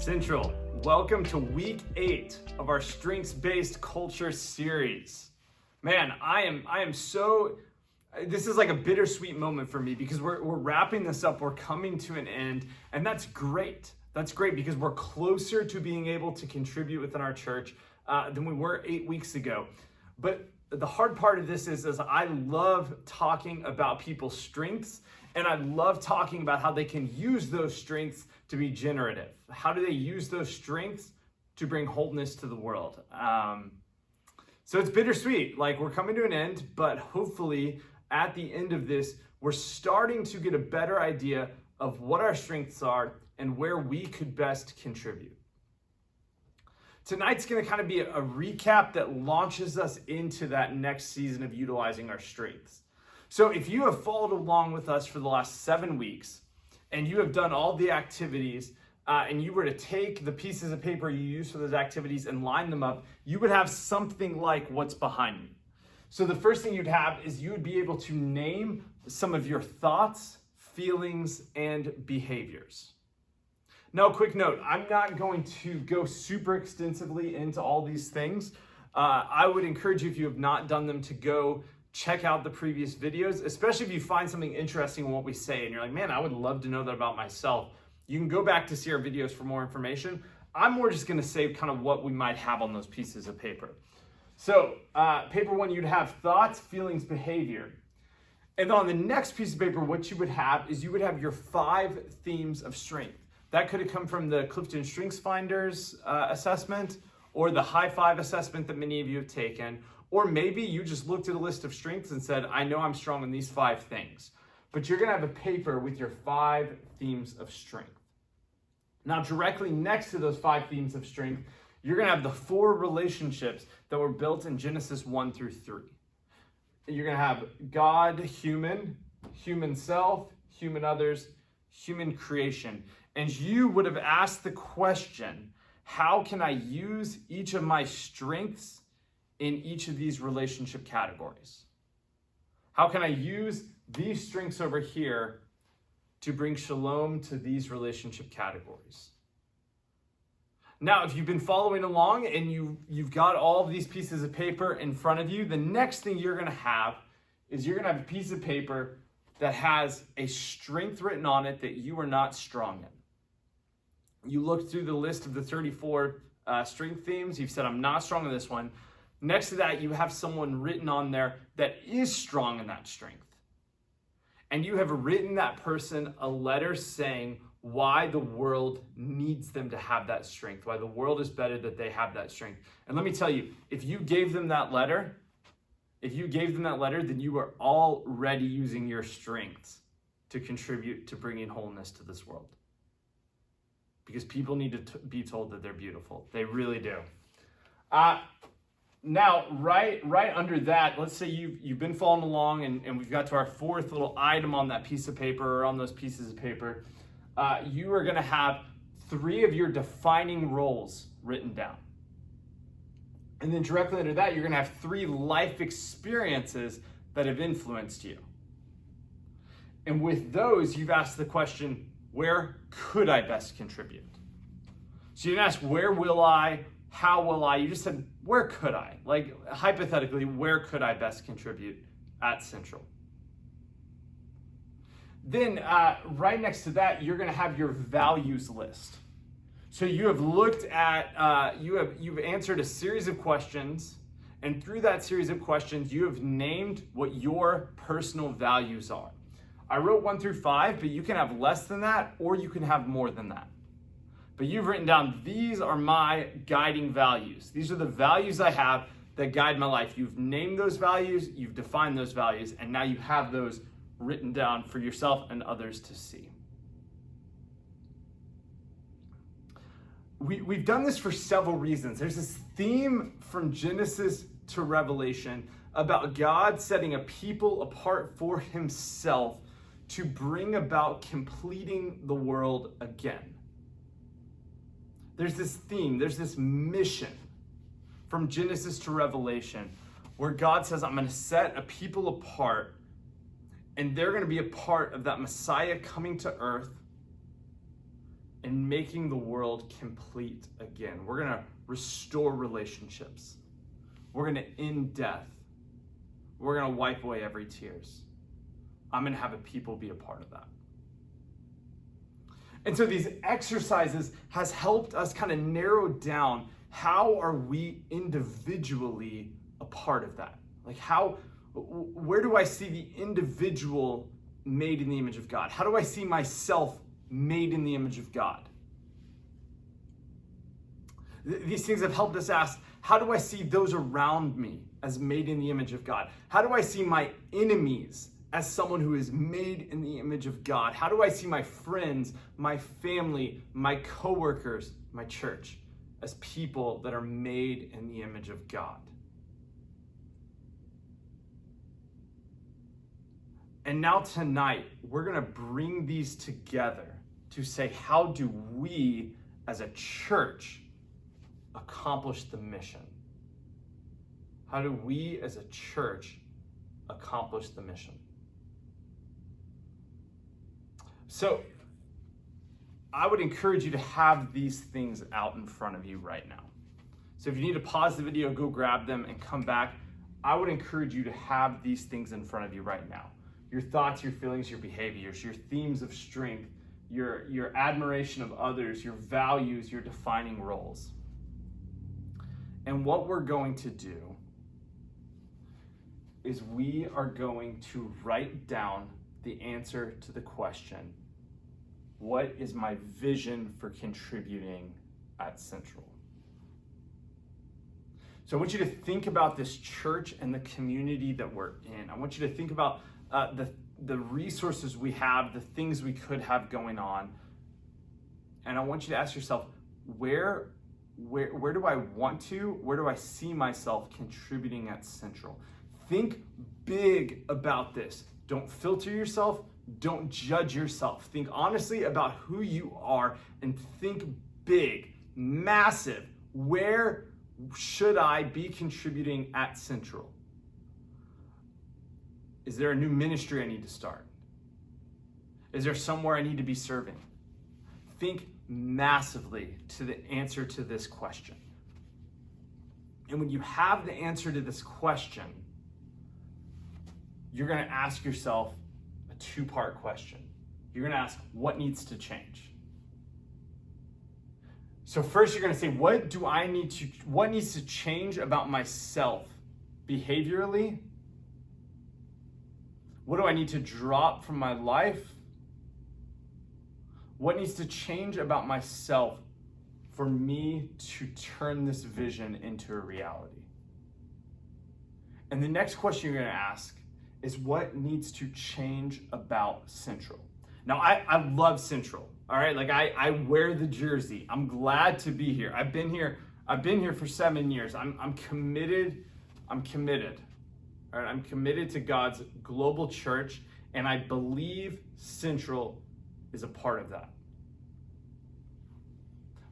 Central, welcome to week 8 of our strengths-based culture series. Man, I am so, this is like a bittersweet moment for me because we're wrapping this up, we're coming to an end, and that's great. That's great because we're closer to being able to contribute within our church than we were 8 weeks ago. But the hard part of this is I love talking about people's strengths, and I love talking about how they can use those strengths to be generative. How do they use those strengths to bring wholeness to the world? So it's bittersweet. Like, we're coming to an end, but hopefully at the end of this, we're starting to get a better idea of what our strengths are and where we could best contribute. Tonight's going to kind of be a recap that launches us into that next season of utilizing our strengths. So if you have followed along with us for the last 7 weeks and you have done all the activities and you were to take the pieces of paper you use for those activities and line them up, you would have something like what's behind me. So the first thing you'd have is you would be able to name some of your thoughts, feelings, and behaviors. Now, a quick note, I'm not going to go super extensively into all these things. I would encourage you, if you have not done them, to go check out the previous videos, especially if you find something interesting in what we say and you're like, man, I would love to know that about myself. You can go back to see our videos for more information. I'm more just gonna say kind of what we might have on those pieces of paper. So paper 1, you'd have thoughts, feelings, behavior. And on the next piece of paper, what you would have is you would have your 5 themes of strength. That could have come from the Clifton Strengths Finders assessment or the High Five assessment that many of you have taken. Or maybe you just looked at a list of strengths and said, I know I'm strong in these 5 things. But you're gonna have a paper with your 5 themes of strength. Now, directly next to those 5 themes of strength, you're gonna have the 4 relationships that were built in Genesis 1 through 3. You're gonna have God, human, human self, human others, human creation. And you would have asked the question, how can I use each of my strengths in each of these relationship categories? How can I use these strengths over here to bring shalom to these relationship categories? Now, if you've been following along and you've got all of these pieces of paper in front of you, the next thing you're gonna have is you're gonna have a piece of paper that has a strength written on it that you are not strong in. You look through the list of the 34 strength themes, you've said, I'm not strong in this one. Next to that, you have someone written on there that is strong in that strength. And you have written that person a letter saying why the world needs them to have that strength, why the world is better that they have that strength. And let me tell you, if you gave them that letter, then you are already using your strengths to contribute to bringing wholeness to this world. Because people need to be told that they're beautiful. They really do. Now, right under that, let's say you've been following along and we've got to our 4th little item on that piece of paper or on those pieces of paper. You are going to have 3 of your defining roles written down. And then directly under that, you're going to have 3 life experiences that have influenced you. And with those, you've asked the question, where could I best contribute? So you didn't ask, where will I? How will I? You just said, where could I? Like, hypothetically, where could I best contribute at Central? Then right next to that, you're going to have your values list. So you have looked at, you've answered a series of questions, and through that series of questions, you have named what your personal values are. I wrote 1 through 5, but you can have less than that, or you can have more than that. But you've written down, these are my guiding values. These are the values I have that guide my life. You've named those values, you've defined those values, and now you have those written down for yourself and others to see. We've done this for several reasons. There's this theme from Genesis to Revelation about God setting a people apart for himself to bring about completing the world again. There's this theme, there's this mission from Genesis to Revelation where God says, I'm going to set a people apart and they're going to be a part of that Messiah coming to earth and making the world complete again. We're going to restore relationships. We're going to end death. We're going to wipe away every tears. I'm going to have a people be a part of that. And so these exercises has helped us kind of narrow down how are we individually a part of that? Like where do I see the individual made in the image of God? How do I see myself made in the image of God? These things have helped us ask, how do I see those around me as made in the image of God? How do I see my enemies as someone who is made in the image of God? How do I see my friends, my family, my coworkers, my church as people that are made in the image of God? And now tonight, we're going to bring these together to say, how do we as a church accomplish the mission? How do we as a church accomplish the mission? So I would encourage you to have these things out in front of you right now. So if you need to pause the video, go grab them and come back. I would encourage you to have these things in front of you right now. Your thoughts, your feelings, your behaviors, your themes of strength, your admiration of others, your values, your defining roles. And what we're going to do is we are going to write down the answer to the question, what is my vision for contributing at Central? So I want you to think about this church and the community that we're in. I want you to think about the resources we have, the things we could have going on. And I want you to ask yourself, where do I want to, where do I see myself contributing at Central? Think big about this. Don't filter yourself. Don't judge yourself. Think honestly about who you are and think big, massive. Where should I be contributing at Central? Is there a new ministry I need to start? Is there somewhere I need to be serving? Think massively to the answer to this question. And when you have the answer to this question, you're going to ask yourself a two-part question. You're going to ask, what needs to change? So first you're going to say, what needs to change about myself behaviorally? What do I need to drop from my life? What needs to change about myself for me to turn this vision into a reality? And the next question you're going to ask is, what needs to change about Central? Now, I love Central, all right? Like I wear the jersey. I'm glad to be here. I've been here for 7 years. I'm committed. All right, I'm committed to God's global church, and I believe Central is a part of that.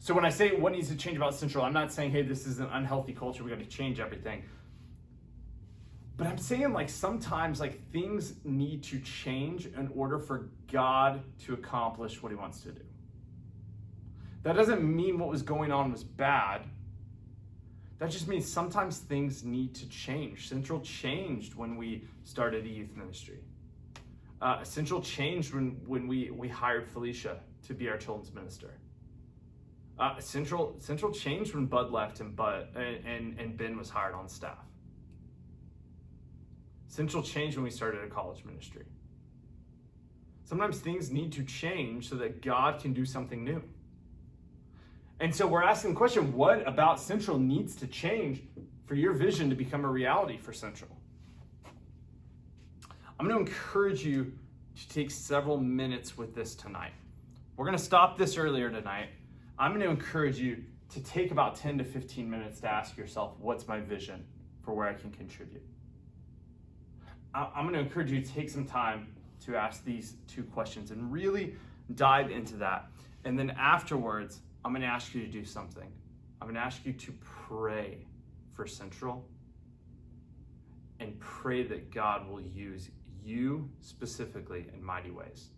So when I say what needs to change about Central, I'm not saying, hey, this is an unhealthy culture, we got to change everything. But I'm saying sometimes things need to change in order for God to accomplish what he wants to do. That doesn't mean what was going on was bad. That just means sometimes things need to change. Central changed when we started a youth ministry. Central changed when we hired Felicia to be our children's minister. Central changed when Bud left and Ben was hired on staff. Central changed when we started a college ministry. Sometimes things need to change so that God can do something new. And so we're asking the question, what about Central needs to change for your vision to become a reality for Central? I'm going to encourage you to take several minutes with this tonight. We're going to stop this earlier tonight. I'm going to encourage you to take about 10 to 15 minutes to ask yourself, what's my vision for where I can contribute? I'm going to encourage you to take some time to ask these two questions and really dive into that. And then afterwards, I'm going to ask you to do something. I'm going to ask you to pray for Central and pray that God will use you specifically in mighty ways.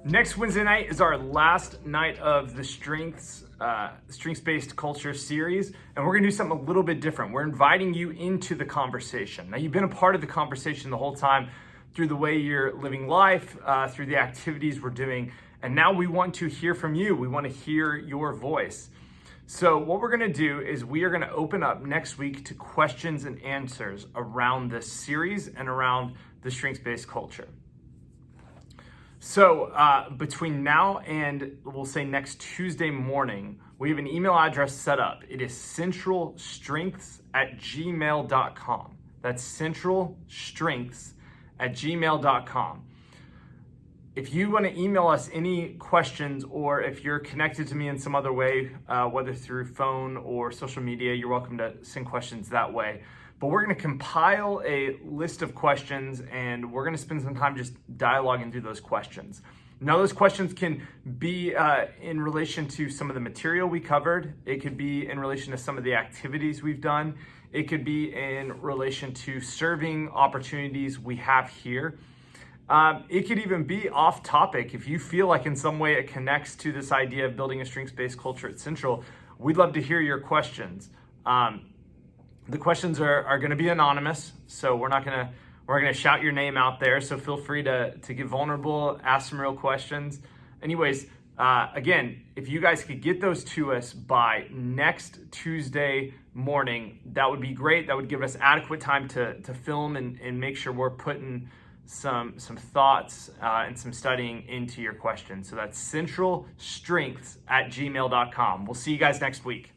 Next Wednesday night is our last night of the strengths-based culture series, and we're gonna do something a little bit different. We're inviting you into the conversation. Now, you've been a part of the conversation the whole time through the way you're living life, through the activities we're doing, and now we want to hear from you. We want to hear your voice. So what we're gonna do is we are gonna open up next week to questions and answers around this series and around the strengths-based culture. So between now and we'll say next Tuesday morning, we have an email address set up. It is centralstrengths@gmail.com. That's centralstrengths@gmail.com. If you want to email us any questions, or if you're connected to me in some other way, whether through phone or social media, you're welcome to send questions that way. But we're going to compile a list of questions, and we're going to spend some time just dialoguing through those questions. Now, those questions can be in relation to some of the material we covered. It could be in relation to some of the activities we've done. It could be in relation to serving opportunities we have here. It could even be off topic. If you feel like in some way it connects to this idea of building a strengths-based culture at Central, we'd love to hear your questions. The questions are going to be anonymous, so we're going to shout your name out there. So feel free to get vulnerable, ask some real questions. Anyways, again, if you guys could get those to us by next Tuesday morning, that would be great. That would give us adequate time to film and make sure we're putting some thoughts and some studying into your questions. So that's centralstrengths@gmail.com. We'll see you guys next week.